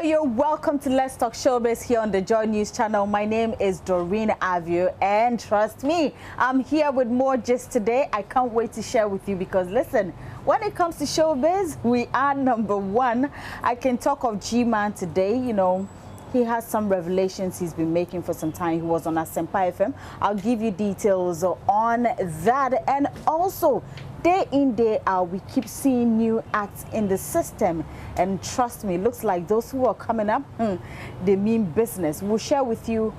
you're welcome to Let's Talk Showbiz here on the JoyNews channel. My name is Doreen Avio, and trust me, I'm here with more gist today. I can't wait to share with you because listen, when it comes to showbiz, we are number one. I can talk of Gman today. You know, he has some revelations he's been making for some time. He was on Asempa FM. I'll give you details on that, and also day in, day out, we keep seeing new acts in the system. And trust me, looks like those who are coming up, they mean business. We'll share with you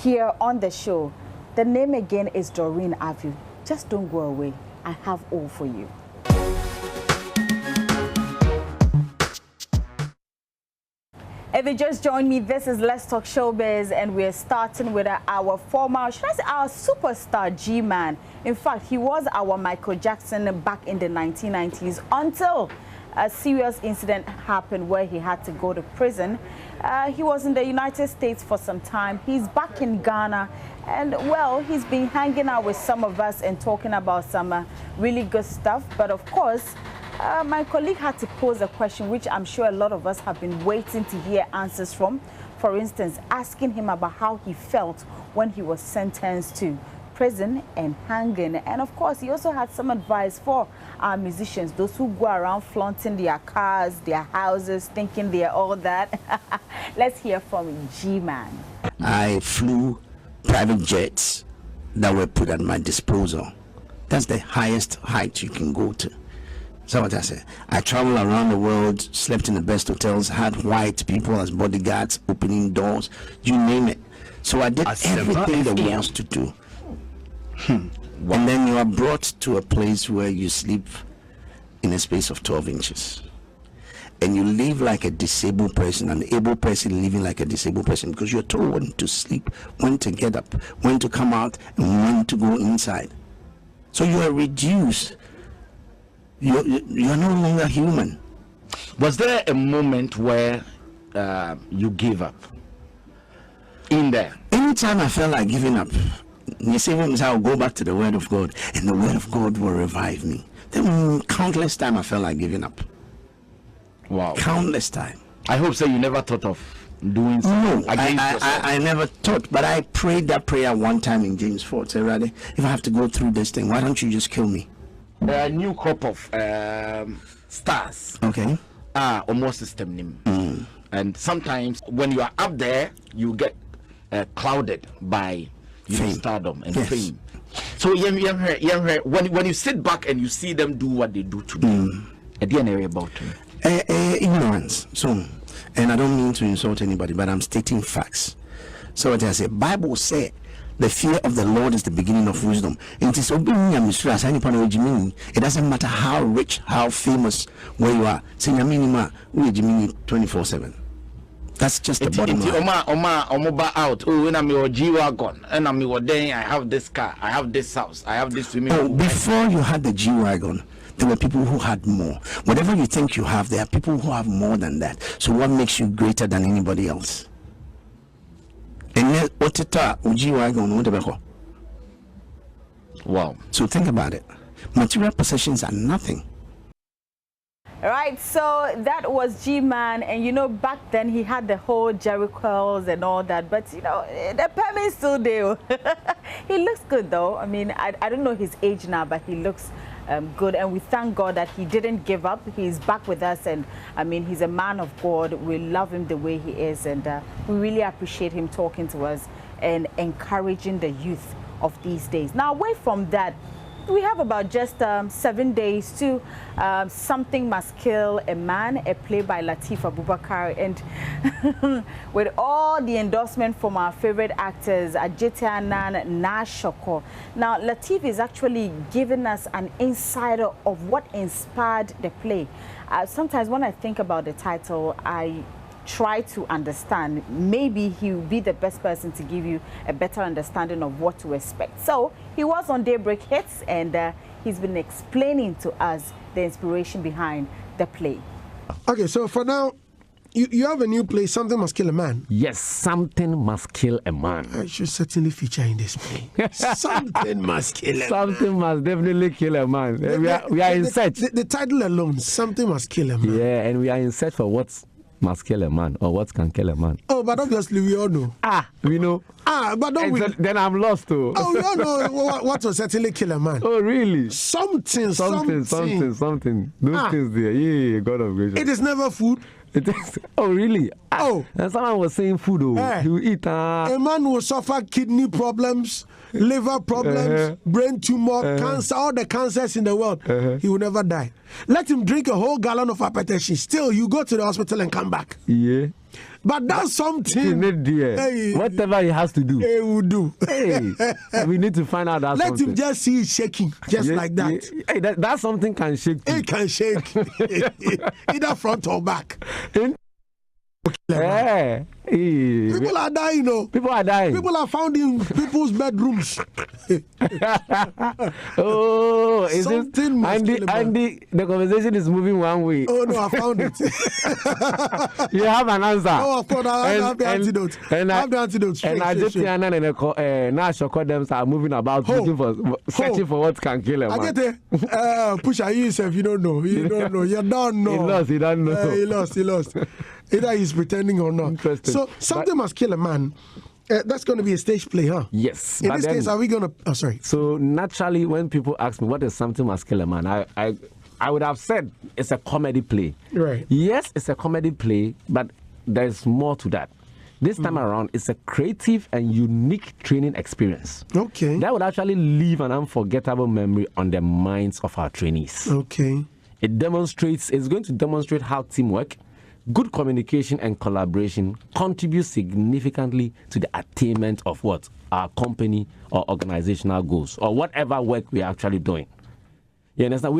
here on the show. The name again is Doreen Avio. Just don't go away. I have all for you. If you just joined me, this is Let's Talk Showbiz, and we're starting with our former, should I say, our superstar Gman. In fact, he was our Michael Jackson back in the 1990s until a serious incident happened where he had to go to prison. He was in the United States for some time. He's back in Ghana, and well, he's been hanging out with some of us and talking about some really good stuff. But of course, my colleague had to pose a question which I'm sure a lot of us have been waiting to hear answers from. For instance, asking him about how he felt when he was sentenced to prison and hanging. And of course, he also had some advice for our musicians, those who go around flaunting their cars, their houses, thinking they're all that. Let's hear from Gman. I flew private jets that were put at my disposal. That's the highest height you can go to. So what I say, I traveled around the world, slept in the best hotels, had white people as bodyguards, opening doors, you name it. So I did everything there was to do. And then you are brought to a place where you sleep in a space of 12 inches. And you live like a disabled person, an able person living like a disabled person, because you're told when to sleep, when to get up, when to come out, and when to go inside. So you are reduced. You're no longer human. Was there a moment where you gave up? In there? Anytime I felt like giving up, you say, I'll go back to the Word of God, and the Word of God will revive me. Then countless times I felt like giving up. Wow. Countless time. I hope so. You never thought of doing something against yourself. I never thought, but I prayed that prayer one time in James 4. Say, rather, if I have to go through this thing, why don't you just kill me? A new crop of stars. Okay. Almost system name. And sometimes when you are up there, you get clouded by stardom and fame. So when you sit back and you see them do what they do today, at the end area about ignorance. So, and I don't mean to insult anybody, but I'm stating facts. So what I say, Bible said, the fear of the Lord is the beginning of wisdom. It is it doesn't matter how rich, how famous, where you are. 24/7. That's just the bottom line. Out. Oh, when I'm your G-Wagon, and I'm your day, I have this car, I have this house, I have this swimming pool. Before you had the G-Wagon, there were people who had more. Whatever you think you have, there are people who have more than that. So what makes you greater than anybody else? Wow. So think about it. Material possessions are nothing. Right, so that was Gman, and you know, back then he had the whole Jerry curls and all that, but you know, the permit still there. He looks good though. I mean, I don't know his age now, but he looks good, and we thank God that he didn't give up. He's back with us, and I mean, he's a man of God. We love him the way he is, and we really appreciate him talking to us and encouraging the youth of these days. Now, away from that, we have about just 7 days to Something Must Kill a Man, a play by Lateef Abubakar, and with all the endorsement from our favorite actors, Ajetianan Nashoko. Now, Lateef is actually giving us an insider of what inspired the play. Sometimes when I think about the title, I try to understand. Maybe he will be the best person to give you a better understanding of what to expect. So he was on Daybreak Hits, and he's been explaining to us the inspiration behind the play. Okay, so for now, you have a new play, Something Must Kill a Man. Yes, Something Must Kill a Man. I should certainly feature in this play. Something must kill a man. Something must definitely kill a man. We are in search. The title alone, Something Must Kill a Man. Yeah, and we are in search for what must kill a man or what can kill a man? Oh, but obviously we all know. We know. But don't we? Then I'm lost too. Oh, we all know what will certainly kill a man. Oh, really? Something. Those things there. Yeah, God of gracious. It is never food. It is. Oh, really? And someone was saying food. He will eat. A man will suffer kidney problems, liver problems, brain tumor, cancer, all the cancers in the world. He will never die. Let him drink a whole gallon of hypertension. Still, you go to the hospital and come back. Yeah. But that's something. Hey, whatever he has to do, he will do. Hey, we need to find out that. Let him just see it shaking, just like that. Hey, that something can shake. It can shake, either front or back. People are dying, People are dying. People are found in people's bedrooms. Oh, is something it? Andy, the conversation is moving one way. Oh no, I found it. You have an answer. Oh, of course, I have the antidote. I have the antidote. And I just and them are moving about searching for what can kill a man. I get it. Push yourself. You don't know. You don't know. You don't know. He don't know. He lost. Either he's pretending or not. Interesting. So something must kill a man. That's going to be a stage play, huh? Yes. In this case, are we going to... Oh, sorry. So naturally, when people ask me, what is something must kill a man? I would have said it's a comedy play. Right. Yes, it's a comedy play, but there's more to that. This time around, it's a creative and unique training experience. Okay. That would actually leave an unforgettable memory on the minds of our trainees. Okay. It's going to demonstrate how teamwork, good communication and collaboration contribute significantly to the attainment of what? Our company or organizational goals or whatever work we're actually doing. You understand?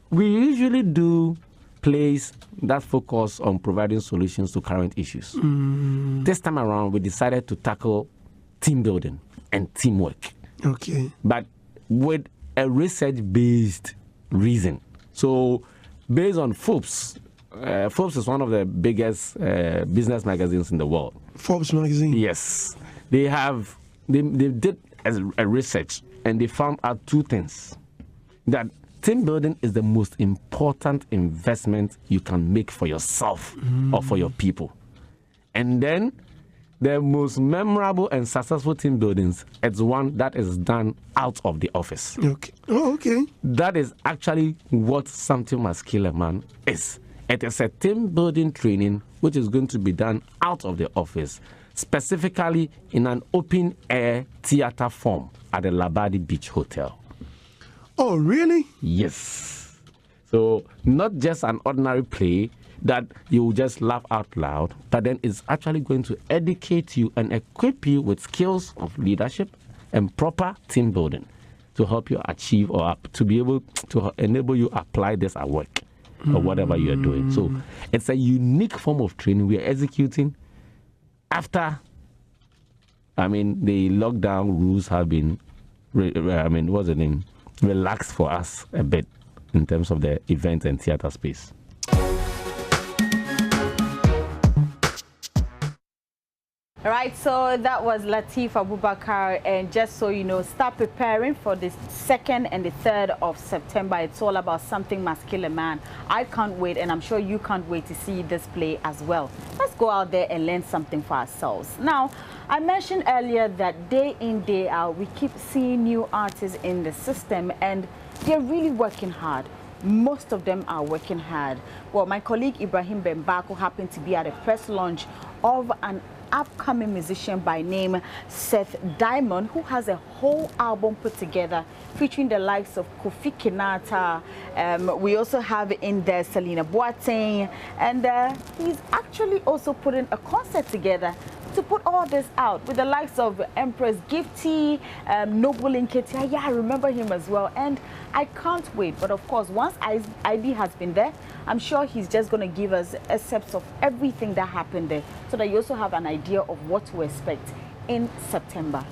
We usually do plays that focus on providing solutions to current issues. This time around, we decided to tackle team building and teamwork. Okay. But with a research-based reason. So based on Forbes, Forbes is one of the biggest business magazines in the world. Forbes magazine? Yes. They did a research and they found out two things. That team building is the most important investment you can make for yourself or for your people. And then the most memorable and successful team buildings is one that is done out of the office. Okay. Oh, okay. That is actually what Something Must Kill a Man is. It is a team building training which is going to be done out of the office, specifically in an open air theater form at the Labadi Beach Hotel. Oh, really? Yes. So not just an ordinary play that you will just laugh out loud, but then it's actually going to educate you and equip you with skills of leadership and proper team building to help you achieve or to be able to enable you apply this at work or whatever you are doing. So it's a unique form of training we are executing after, the lockdown rules have been, relaxed for us a bit in terms of the event and theater space. All right, so that was Lateef Abubakar, and just so you know, start preparing for the 2nd and the 3rd of September. It's all about Something Must Kill a Man. I can't wait, and I'm sure you can't wait to see this play as well. Let's go out there and learn something for ourselves. Now, I mentioned earlier that day in, day out, we keep seeing new artists in the system, and they're really working hard. Most of them are working hard. Well, my colleague Ibrahim Bembako happened to be at a press launch of an upcoming musician by name Seth Diamond, who has a whole album put together featuring the likes of Kofi Kinata. We also have in there Selena Boateng, and he's actually also putting a concert together to put all this out with the likes of Empress Gifty, Noble Nketiah. Yeah, I remember him as well, and I can't wait. But of course, once IB has been there, I'm sure he's just going to give us a sense of everything that happened there, so that you also have an idea of what to expect in September.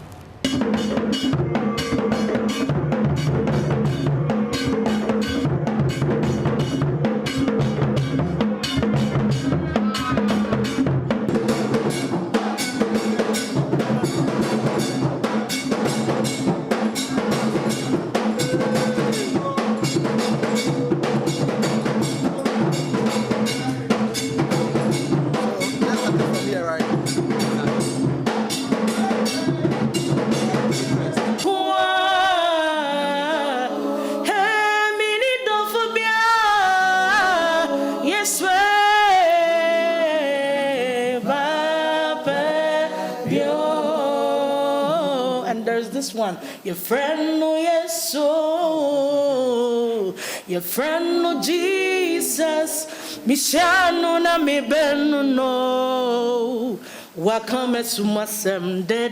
this one. Your friend, no yes, so your friend, no Jesus. Mishano na mi benu no. Wakame sumasem de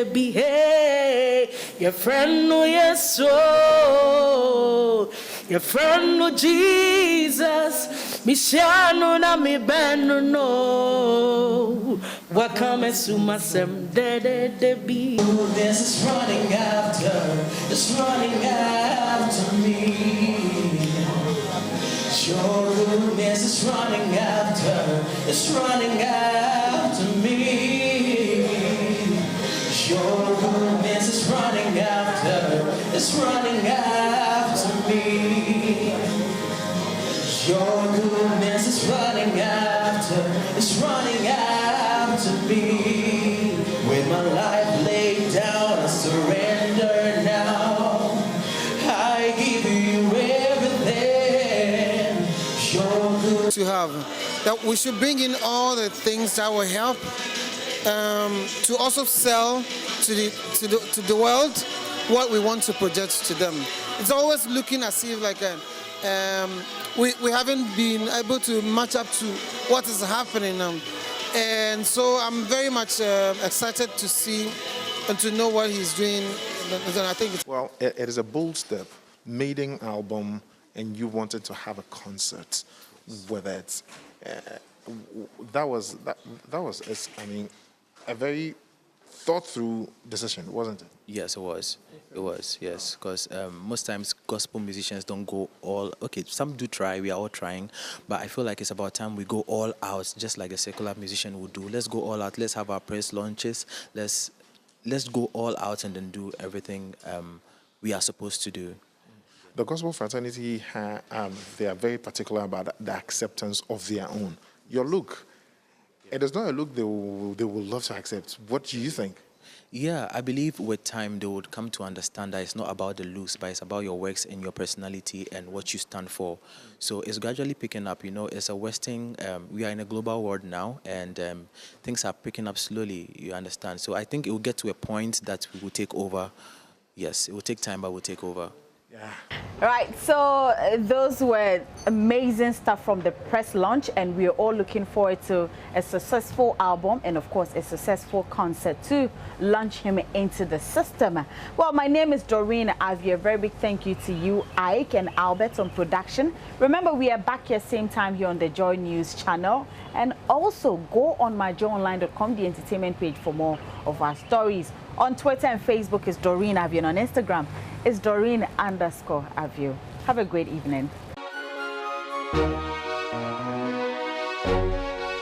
bihe. Your friend, no yes, so your friend, no Jesus. Mishano na mi benu no. Wakame sumasem de bi. This is running after, it's running after me. Your goodness is running after, it's running after me. Your goodness is running after, it's running after me. Your goodness is running after, it's running after me. With my life laid down, I surrender now. I give you everything. Your good to have that we should bring in all the things that will help to also sell to the world what we want to project to them. It's always looking as if like we haven't been able to match up to what is happening now. And so I'm very much excited to see and to know what he's doing. And I think it's well, it is a bold step, maiden album, and you wanted to have a concert with it. That was I mean, a very thought through decision, wasn't it? Yes, it was. It was, yes, because most times gospel musicians don't go all, okay, some do try, we are all trying, but I feel like it's about time we go all out, just like a secular musician would do. Let's go all out, let's have our press launches, let's go all out and then do everything we are supposed to do. The gospel fraternity, they are very particular about the acceptance of their own. Your look, it is not a look they will love to accept. What do you think? Yeah, I believe with time they would come to understand that it's not about the looks, but it's about your works and your personality and what you stand for. So it's gradually picking up. You know, it's a Western, we are in a global world now, and things are picking up slowly, you understand. So I think it will get to a point that we will take over. Yes, it will take time, but we'll take over. Yeah. Right, so those were amazing stuff from the press launch, and we're all looking forward to a successful album and of course a successful concert to launch him into the system. Well, my name is Doreen Avio. A very big thank you to you, Ike and Albert on production. Remember, we are back here same time here on the Joy News channel, and also go on myjoyonline.com, the entertainment page, for more of our stories. On Twitter and Facebook is Doreen Avio, and on Instagram is Doreen_Avio. Have a great evening.